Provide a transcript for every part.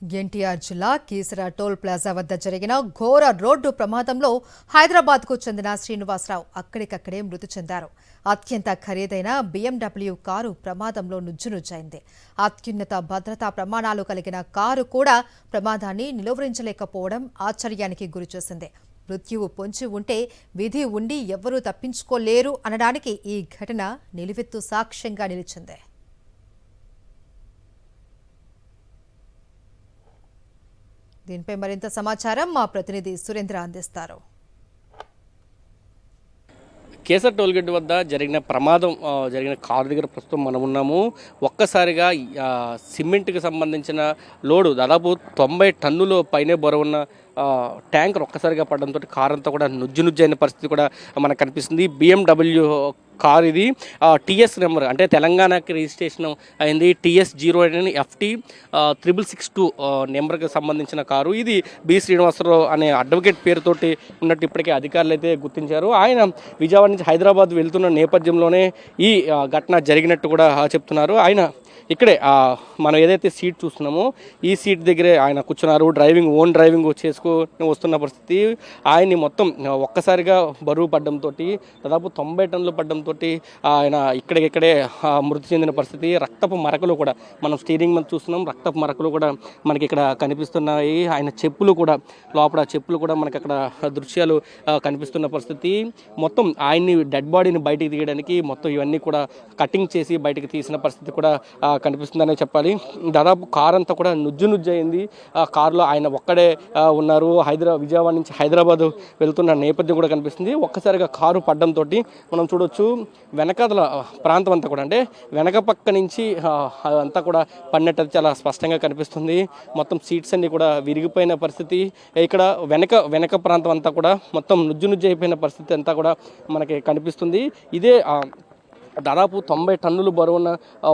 ఎన్టీఆర్ జిల్లా Keesara toll plaza వద్ద జరిగిన ఘోర రోడ్డు ప్రమాదంలో హైదరాబాద్కు చెందిన శ్రీనివాసరావు అక్కడికక్కడే మృతి చెందారు. అత్యంత ఖరీదైన BMW కారు ప్రమాదంలో నుజ్జునుజ్జైంది. అత్యున్నత భద్రతా ప్రమాణాలు కలిగిన కారు కూడా ప్రమాదాన్ని నిలువరించలేకపోవడం ఆశ్చర్యానికి గురిచేసింది. మృత్యువు పొంచి ఉంటే విధి ఉండి ఎవ్వరూ తప్పించుకోలేరు అనడానికి ఈ ఘటన నిలువెత్తు సాక్ష్యంగా నిలిచింది. దీనిపై మరింత సమాచారం మా ప్రతినిధి సురేంద్ర అందిస్తారు. కేసర్ టోల్గేట్ వద్ద జరిగిన ప్రమాదం జరిగిన కారు దగ్గర ప్రస్తుతం మనం ఉన్నాము. ఒక్కసారిగా సిమెంట్కి సంబంధించిన లోడు దాదాపు 90 టన్నుల పైనే బరువున్న ట్యాంకర్ ఒక్కసారిగా పడడంతో కారు అంతా కూడా నుజ్జైన పరిస్థితి కూడా మనకు కనిపిస్తుంది. BMW కార్ ఇది TS నెంబర్ అంటే తెలంగాణకి రిజిస్ట్రేషన్ అయింది. TS 0FT 6662 నెంబర్కి సంబంధించిన కారు ఇది. బి శ్రీనివాసరావు అనే అడ్వకేట్ పేరుతోటి ఉన్నట్టు ఇప్పటికే అధికారులు అయితే గుర్తించారు. ఆయన విజయవాడ నుంచి హైదరాబాద్ వెళ్తున్న నేపథ్యంలోనే ఈ ఘటన జరిగినట్టు కూడా చెప్తున్నారు. ఆయన ఇక్కడే మనం ఏదైతే సీట్ చూస్తున్నామో ఈ సీట్ దగ్గరే ఆయన కూర్చున్నారు. ఓన్ డ్రైవింగ్ చేసుకుని వస్తున్న పరిస్థితి. ఆయన్ని మొత్తం ఒక్కసారిగా బరువు పడ్డంతో దాదాపు 90 టన్నులు పడ్డంతో ఆయన ఇక్కడికిక్కడే మృతి చెందిన పరిస్థితి. రక్తపు మరకలు కూడా మనం స్టీరింగ్ మీద చూస్తున్నాం. రక్తపు మరకలు కూడా మనకి ఇక్కడ కనిపిస్తున్నాయి. ఆయన చెప్పులు కూడా లోపల కూడా మనకి అక్కడ దృశ్యాలు కనిపిస్తున్న పరిస్థితి. మొత్తం ఆయన్ని డెడ్ బాడీని బయటికి తీయడానికి మొత్తం ఇవన్నీ కూడా కటింగ్ చేసి బయటికి తీసిన పరిస్థితి కూడా కనిపిస్తుందనే చెప్పాలి. దాదాపు కార్ అంతా కూడా నుజ్జయింది. కారులో ఆయన ఒక్కడే ఉన్నారు. విజయవాడ నుంచి హైదరాబాద్ వెళ్తున్న నేపథ్యం కూడా కనిపిస్తుంది. ఒక్కసారిగా కారు పడ్డంతో మనం చూడొచ్చు వెనకాదల ప్రాంతం అంతా కూడా అంటే వెనక పక్క నుంచి అంతా కూడా పడినట్టు చాలా స్పష్టంగా కనిపిస్తుంది. మొత్తం సీట్స్ అన్ని కూడా విరిగిపోయిన పరిస్థితి. ఇక్కడ వెనక ప్రాంతం అంతా కూడా మొత్తం నుజ్జు అయిపోయిన పరిస్థితి అంతా కూడా మనకి కనిపిస్తుంది. ఇదే దాదాపు 90 టన్నులు బరువున్న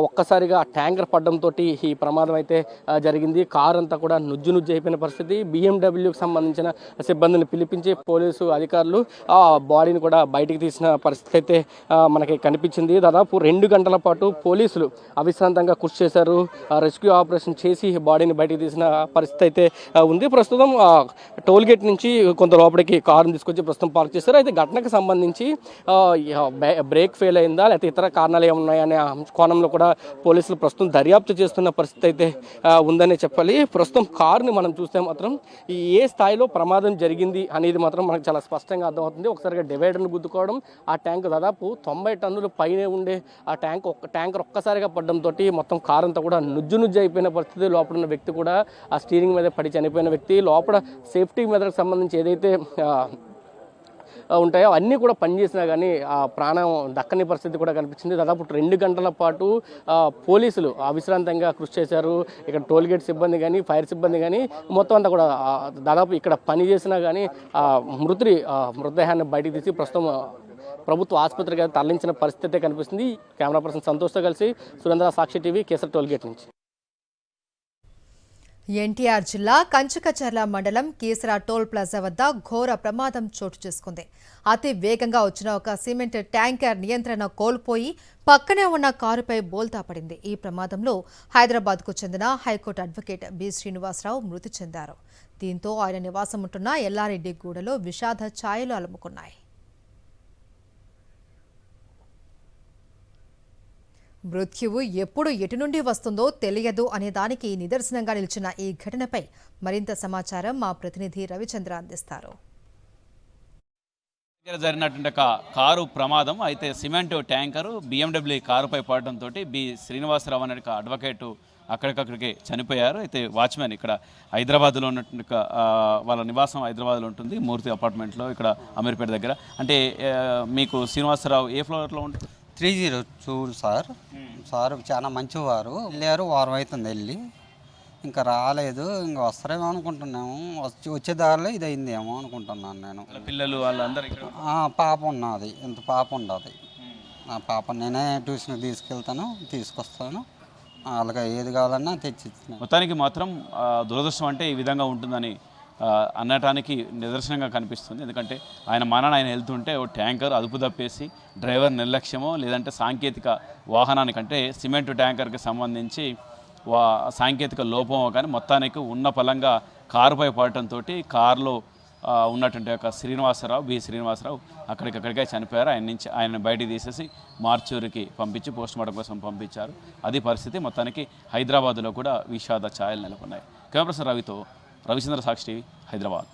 ఒక్కసారిగా ట్యాంకర్ పడడంతో ఈ ప్రమాదం అయితే జరిగింది. కారు అంతా కూడా నుజ్జు అయిపోయిన పరిస్థితి. BMWకి సంబంధించిన సిబ్బందిని పిలిపించి పోలీసు అధికారులు ఆ బాడీని కూడా బయటికి తీసిన పరిస్థితి అయితే మనకి కనిపించింది. దాదాపు 2 గంటల పాటు పోలీసులు అవిశ్రాంతంగా కృషి చేశారు. రెస్క్యూ ఆపరేషన్ చేసి బాడీని బయటికి తీసిన పరిస్థితి అయితే ఉంది. ప్రస్తుతం టోల్గేట్ నుంచి కొంత లోపలికి కారుని తీసుకొచ్చి ప్రస్తుతం పార్క్ చేశారు. అయితే ఘటనకు సంబంధించి బ్రేక్ ఫెయిల్ అయిందా లేకపోతే ఇతర కారణాలు ఏమున్నాయనే కోణంలో కూడా పోలీసులు ప్రస్తుతం దర్యాప్తు చేస్తున్న పరిస్థితి అయితే ఉందనే చెప్పాలి. ప్రస్తుతం కారుని మనం చూస్తే మాత్రం ఏ స్థాయిలో ప్రమాదం జరిగింది అనేది మాత్రం మనకు చాలా స్పష్టంగా అర్థమవుతుంది. ఒకసారిగా డివైడర్ను గుద్దుకోవడం, ఆ ట్యాంక్ దాదాపు 90 టన్నులు పైనే ఉండే ఆ ట్యాంకర్ ఒక్కసారిగా పడడంతో మొత్తం కారు అంతా కూడా నుజ్జు అయిపోయిన పరిస్థితి. లోపల ఉన్న వ్యక్తి కూడా ఆ స్టీరింగ్ మీద పడి చనిపోయిన వ్యక్తి. లోపల సేఫ్టీ మెథడ్కి సంబంధించి ఏదైతే ఉంటాయో అన్నీ కూడా పనిచేసినా కానీ ఆ ప్రాణం దక్కని పరిస్థితి కూడా కనిపించింది. దాదాపు 2 గంటల పాటు పోలీసులు అవిశ్రాంతంగా కృషి చేశారు. ఇక్కడ టోల్గేట్ సిబ్బంది కానీ ఫైర్ సిబ్బంది కానీ మొత్తం అంతా కూడా దాదాపు ఇక్కడ పని చేసినా కానీ మృతదేహాన్ని బయటికి తీసి ప్రస్తుతం ప్రభుత్వ ఆసుపత్రికి తరలించిన పరిస్థితి కనిపిస్తుంది. కెమెరా పర్సన్ సంతోష్తో కలిసి సురేంద్ర, సాక్షి టీవీ, కేసర్ టోల్గేట్ నుంచి. ఎన్టీఆర్ జిల్లా కంచుకచర్ల మండలం కీసర టోల్ ప్లాజా వద్ద ఘోర ప్రమాదం చోటు చేసుకుంది. అతి వేగంగా వచ్చిన ఒక సిమెంట్ ట్యాంకర్ నియంత్రణ కోల్పోయి పక్కనే ఉన్న కారుపై బోల్తా పడింది. ఈ ప్రమాదంలో హైదరాబాద్కు చెందిన హైకోర్టు అడ్వకేట్ బి శ్రీనివాసరావు మృతి చెందారు. దీంతో ఆయన నివాసం ఉంటున్న ఎల్లారెడ్డిగూడలో విషాద ఛాయలు అలుముకున్నాయి. మృత్యువు ఎప్పుడు ఎటు నుండి వస్తుందో తెలియదు అనే దానికి నిదర్శనంగా నిలిచిన ఈ ఘటనపై మరింత సమాచారం మా ప్రతినిధి రవిచంద్ర అందిస్తారు. జరిగినటువంటి కారు ప్రమాదం అయితే సిమెంట్ ట్యాంకరు BMW కారుపై పడడంతో బి శ్రీనివాసరావు అనే అడ్వకేటు అక్కడికక్కడికి చనిపోయారు. అయితే వాచ్మెన్ ఇక్కడ హైదరాబాద్లో ఉన్నటువంటి వాళ్ళ నివాసం హైదరాబాద్లో ఉంటుంది, మూర్తి అపార్ట్మెంట్లో ఇక్కడ అమీర్పేట దగ్గర. అంటే మీకు శ్రీనివాసరావు ఏ ఫ్లోర్లో ఉంటుంది? 302 సార్ చాలా మంచివారు. వెళ్ళారు, వారం అవుతుంది వెళ్ళి, ఇంకా రాలేదు. ఇంకా వస్తారేమో అనుకుంటున్నాము. వచ్చే దారిలో ఇది అయిందేమో అనుకుంటున్నాను నేను. పిల్లలు వాళ్ళందరూ పాప ఉన్నది, ఇంత పాప ఉండదు. ఆ పాప నేనే ట్యూషన్కి తీసుకొస్తాను. వాళ్ళకి ఏది కావాలన్నా తెచ్చిస్తాను. మొత్తానికి మాత్రం దురదృష్టం అంటే ఈ విధంగా ఉంటుందని అనటానికి నిదర్శనంగా కనిపిస్తుంది. ఎందుకంటే ఆయన ఆయన వెళ్తుంటే ఓ ట్యాంకర్ అదుపు తప్పేసి డ్రైవర్ నిర్లక్ష్యమో లేదంటే సాంకేతిక వాహనానికంటే సిమెంట్ ట్యాంకర్కి సంబంధించి సాంకేతిక లోపం కానీ మొత్తానికి ఉన్న పలంగా కారుపై పడటంతో కారులో ఉన్నటువంటి ఒక శ్రీనివాసరావు శ్రీనివాసరావు అక్కడికక్కడికే చనిపోయారు. ఆయన బయటికి తీసేసి మార్చూరికి పంపించి పోస్టుమార్టం కోసం పంపించారు. అది పరిస్థితి. మొత్తానికి హైదరాబాద్లో కూడా విషాద ఛాయలు నెలకొన్నాయి. కెమెరా పర్సన్ రవితో రవిచంద్ర సాక్షి టీవీ, హైదరాబాద్.